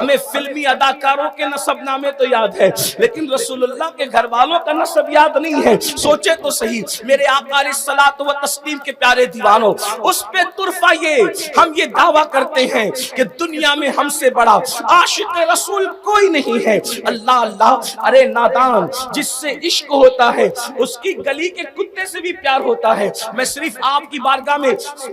ہمیں فلمی اداکاروں کے نسب نامے تو یاد ہے لیکن رسول اللہ کے گھر والوں کا نسب یاد نہیں ہے. سوچے تو صحیح میرے آقا علیہ الصلوۃ والتسلیم کے پیارے دیوانوں, اس پہ طرفہ یہ ہم یہ دعویٰ کرتے ہیں کہ دنیا میں ہم سے بڑا عاشق رسول کوئی نہیں ہے. اللہ اللہ, ارے نادان, جس سے عشق ہوتا ہے اس کی گلی کے کتے سے بھی پیار ہوتا ہے. میں صرف آپ کی بارگاہ میں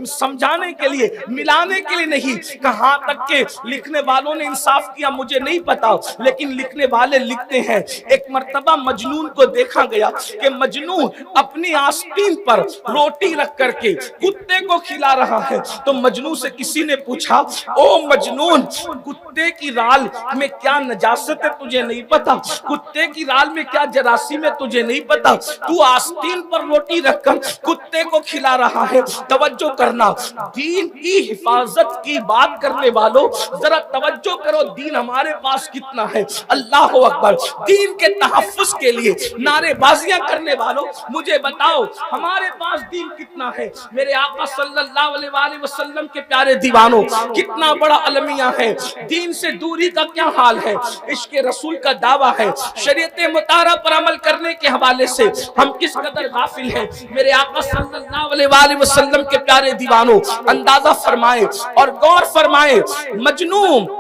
سمجھانے کے لیے, ملانے کے لیے نہیں, کہاں تک کہ لکھنے والوں نے انصاف کیا مجھے نہیں پتا, لیکن لکھنے والے لکھتے ہیں ایک مرتبہ مجنون کو دیکھا گیا کہ مجنون اپنی آستین پر روٹی رکھ کر کے کتے کو کھلا رہا ہے. تو مجنون سے کسی نے پوچھا, او مجنون, کتے کی رال میں کیا نجاست ہے تجھے نہیں پتا؟ کتے کی رال میں کیا جراثیم ہے تجھے نہیں پتا؟ تو آستین پر روٹی رکھ کر کتے کو کھلا رہا ہے. توجہ کرنا, دین کی حفاظت کی بات کرنے والوں ذرا توجہ کرو, دین ہمارے پاس کتنا ہے. اللہ اکبر, دین کے تحفظ کے لیے نعرے بازیاں کرنے والوں مجھے بتاؤ ہمارے پاس دین کتنا ہے. میرے آقا صلی اللہ علیہ وآلہ وسلم کے پیارے دیوانوں, کتنا بڑا المیہ ہے. دین سے دوری کا کیا حال ہے, عشق رسول کا دعویٰ ہے, شریعت مطہرہ پر عمل کرنے کے حوالے سے ہم کس قدر غافل ہیں. میرے آقا صلی اللہ علیہ وآلہ وسلم کے پیارے دیوانوں, اندازہ فرمائے اور غور فرمائے, مجنون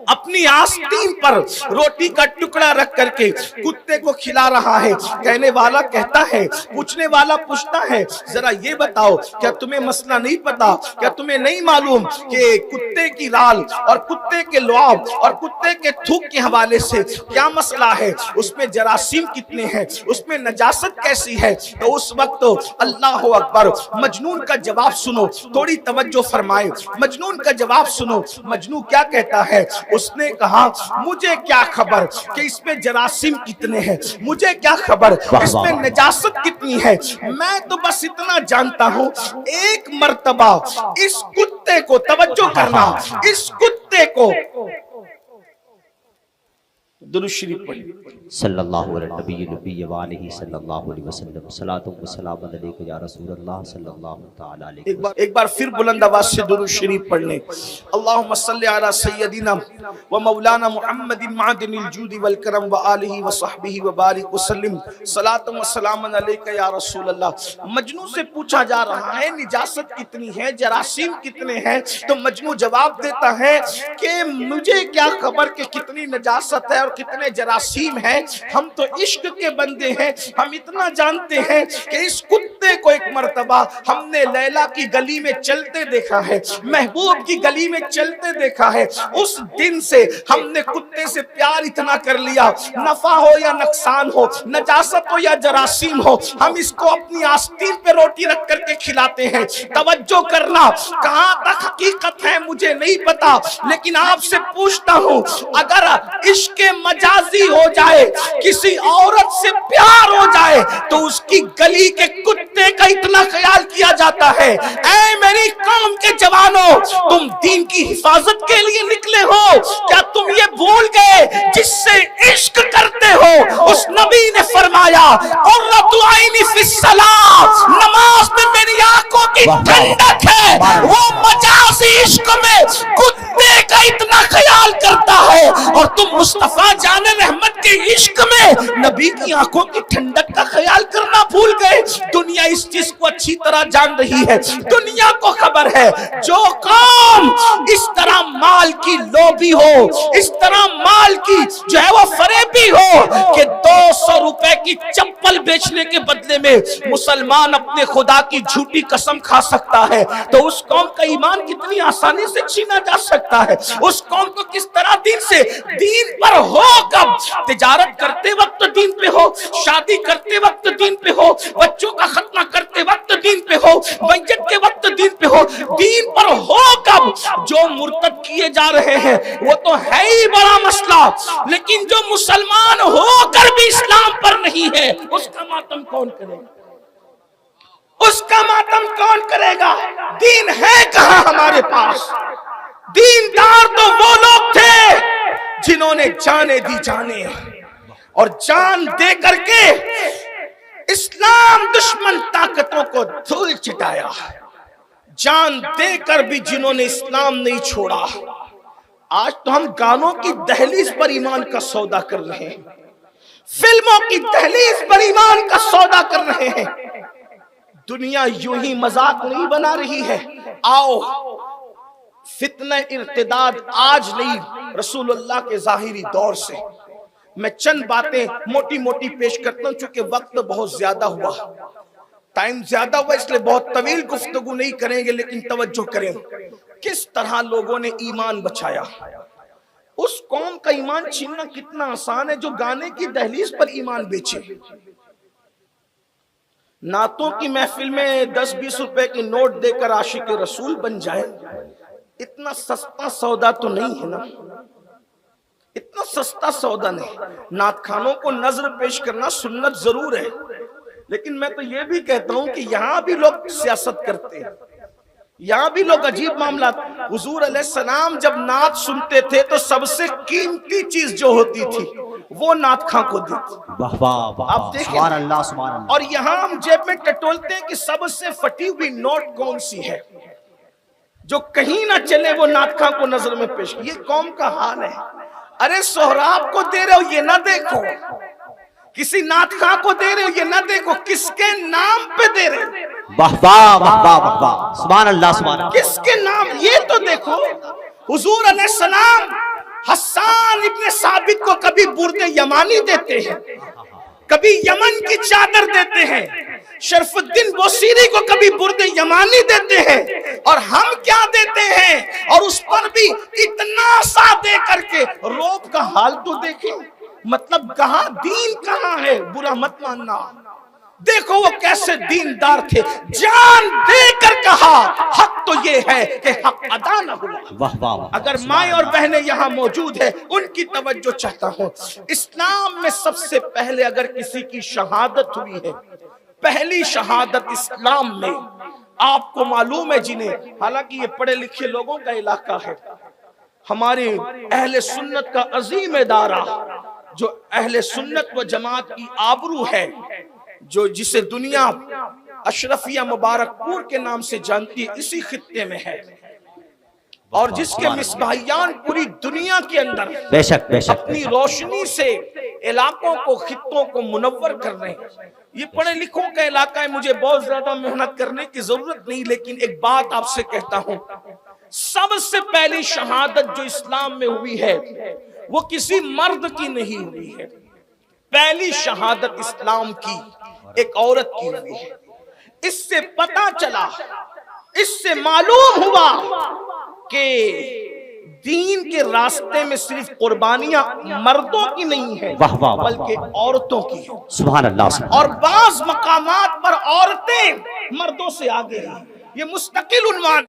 اپنی آستین پر روٹی کا ٹکڑا رکھ کر کے کتے کو کھلا رہا ہے. کہنے والا کہتا ہے, پوچھنے والا پوچھتا ہے, ذرا یہ بتاؤ کیا تمہیں مسئلہ نہیں پتا, کیا تمہیں نہیں معلوم کہ کتے کی رال اور کتے کے لعاب اور کتے کے تھوک کے حوالے سے کیا مسئلہ ہے, اس میں جراثیم کتنے ہیں, اس میں نجاست کیسی ہے. تو اس وقت اللہ اکبر, مجنون کا جواب سنو, تھوڑی توجہ فرمائے, مجنون کا جواب سنو. مجنون کیا کہتا ہے, اس نے کہا مجھے کیا خبر کہ اس میں جراثیم کتنے ہیں, مجھے کیا خبر اس میں نجاست کتنی ہے. میں تو بس اتنا جانتا ہوں, ایک مرتبہ اس کتے کو, توجہ کرنا, اس کتے کو درود شریف پڑھیں صلی اللہ علیہ نبی نبی وآلہ صلی اللہ علیہ وسلم. صلاۃ و سلام علیک یا رسول اللہ صلی اللہ تعالی علیہ وسلم. ایک بار پھر بلند آواز سے درود شریف پڑھ لیں. اللہم صلی علی سیدنا و مولانا محمد معدن الجود والکرم وآلہ وصحبہ وبارک وسلم. صلاۃ و سلام علیک یا رسول اللہ. مجنون سے پوچھا جا رہا ہے نجاست کتنی ہے, جراثیم کتنے ہیں. تو مجنون جواب دیتا ہے کہ مجھے کیا خبر کہ کتنی نجاست ہے اور کتنے جراثیم ہیں, ہم تو عشق کے بندے ہیں. ہم اتنا جانتے ہیں کہ اس کتے کو ایک مرتبہ ہم نے لیلا کی گلی میں چلتے دیکھا ہے, محبوب کی گلی میں چلتے دیکھا ہے. اس دن سے ہم نے کتے سے پیار اتنا کر لیا, نفع ہو یا نقصان ہو, نجاست ہو یا جراثیم ہو, ہم اس کو اپنی آستین پہ روٹی رکھ کر کے کھلاتے ہیں. توجہ کرنا, کہاں تک حقیقت ہے مجھے نہیں پتا, لیکن آپ سے پوچھتا ہوں, اگر عشق مجازی ہو جائے, کسی عورت سے پیار ہو جائے, تو اس کی گلی کے کتے کا اتنا خیال کیا جاتا ہے. اے میری قوم کے جوانوں, تم دین کی حفاظت کے لیے نکلے ہو, کیا تم یہ بھول گئے جس سے عشق کرتے ہو اس نبی نے فرمایا قرۃ عینی فی الصلاۃ, نماز میں میری آنکھوں کی ٹھنڈک ہے. وہ مجازی عشق میں کتے کا اتنا خیال کرتا ہے, اور تم مصطفیٰ جان رحمت کے عشق میں نبی کی آنکھوں کی ٹھنڈک کا خیال کرنا بھول گئے. دنیا اس چیز کو اچھی طرح جان رہی ہے, دنیا کو خبر ہے, جو قوم اس طرح مال کی لوبھی ہو, اس طرح مال کی جو ہے وہ فریبی ہو کہ 200 روپے کی چپل بیچنے کے بدلے میں مسلمان اپنے خدا کی جھوٹی قسم کھا سکتا ہے, تو اس قوم کا ایمان کتنی آسانی سے چھینا جا سکتا ہے. اس قوم کو کس طرح دین سے, دین پر ہو کب, تجارت کرتے وقت دین پہ ہو, شادی کرتے وقت دین پہ ہو, بچوں کا ختنہ کرتے وقت دین پہ ہو, میت کے وقت دین پہ ہو, دین پر ہو کب. جو مرتد کیے جا رہے ہیں وہ تو ہے ہی بڑا مسئلہ, لیکن جو مسلمان ہو کر بھی اسلام پر نہیں ہے, اس کا ماتم کون کرے گا, اس کا ماتم کون کرے گا. دین ہے کہاں ہمارے پاس. دیندار تو وہ لوگ تھے جنہوں نے جانے دی جانے, اور جان دے کر کے اسلام دشمن طاقتوں کو دھول چٹایا. جان دے کر بھی جنہوں نے اسلام نہیں چھوڑا, آج تو ہم گانوں کی دہلیز پر ایمان کا سودا کر رہے ہیں، فلموں کی دہلیز پر ایمان کا سودا کر رہے ہیں۔ دنیا یوں ہی مذاق نہیں بنا رہی ہے۔ آؤ، فتنہ ارتداد آج نہیں، رسول اللہ کے ظاہری دور سے۔ میں چند باتیں موٹی موٹی پیش کرتا ہوں چونکہ وقت بہت زیادہ ہوا، ٹائم زیادہ ہوا، اس لئے بہت طویل گفتگو نہیں کریں گے، لیکن توجہ کریں۔ کس طرح لوگوں نے ایمان بچایا۔ اس قوم کا ایمان چھیننا کتنا آسان ہے جو گانے کی دہلیز پر ایمان بیچے۔ نعتوں کی محفل میں 10-20 روپے کی نوٹ دے کر عاشق رسول بن جائے، اتنا سستا سودا تو نہیں ہے نا، اتنا سستا سودا نہیں۔ نعت خانوں کو نظر پیش کرنا سنت ضرور ہے، لیکن میں تو یہ بھی کہتا ہوں کہ یہاں بھی لوگ سیاست کرتے ہیں، یہاں بھی لوگ عجیب معاملات۔ حضور علیہ السلام جب نعت سنتے تھے تو سب سے قیمتی چیز جو ہوتی تھی وہ نعت خاں کو دیتی۔ آپ دیکھیں، سبحان اللہ سبحان اللہ۔ اور یہاں ہم جیب میں ٹٹولتے ہیں کہ سب سے پھٹی ہوئی نوٹ کون سی ہے جو کہیں نہ چلے، وہ نعت خاں کو نظر میں پیش۔ یہ قوم کا حال ہے۔ ارے سہراب کو دے رہے ہو یہ نہ دیکھو، کسی نعت خاں کو دے رہے ہو یہ نہ دیکھو، کس کے نام پہ دے رہے ہو، واہ واہ واہ واہ واہ واہ، سبحان اللہ سبحان اللہ۔ کس کے نام، یہ تو دیکھو۔ حضور علیہ السلام حسان ابن ثابت کو کبھی برد یمانی دیتے ہیں، کبھی یمن کی چادر دیتے ہیں، شرف الدین بوسیری کو کبھی برد یمانی دیتے ہیں، اور ہم کیا دیتے ہیں، اور اس پر بھی اتنا سا دے کر کے۔ روب کا حال تو دیکھیں، مطلب کہاں دین کہاں ہے، برا مت ماننا۔ دیکھو وہ کیسے دیندار تھے، جان دے کر کہا حق تو یہ ہے کہ حق ادا نہ ہوا۔ واہ واہ واہ۔ اگر مائیں اور بہنیں یہاں موجود ہیں ان کی توجہ چاہتا ہوں۔ اسلام میں سب سے پہلے اگر کسی کی شہادت ہوئی ہے، پہلی شہادت اسلام میں، آپ کو معلوم ہے جنہیں، حالانکہ یہ پڑھے لکھے لوگوں کا علاقہ ہے، ہمارے اہل سنت کا عظیم ادارہ جو اہل سنت و جماعت کی آبرو ہے، جو جسے دنیا اشرفیہ مبارک پور کے نام سے جانتی ہے، اسی خطے میں ہے، اور جس کے مصباحیان پوری دنیا کے اندر بے شک بے شک اپنی روشنی سے علاقوں کو، خطوں کو منور کر رہے ہیں۔ یہ پڑھے لکھوں کا علاقہ ہے، مجھے بہت زیادہ محنت کرنے کی ضرورت نہیں، لیکن ایک بات آپ سے کہتا ہوں، سب سے پہلی شہادت جو اسلام میں ہوئی ہے وہ کسی مرد کی نہیں ہوئی ہے، پہلی شہادت اسلام کی ایک عورت کی ہوئی ہے۔ اس سے پتہ چلا، اس سے معلوم ہوا کہ دین کے راستے میں صرف قربانیاں مردوں کی نہیں ہیں بلکہ عورتوں کی ہیں۔ سبحان اللہ۔ اور بعض مقامات پر عورتیں مردوں سے آگے ہیں، یہ مستقل عنوان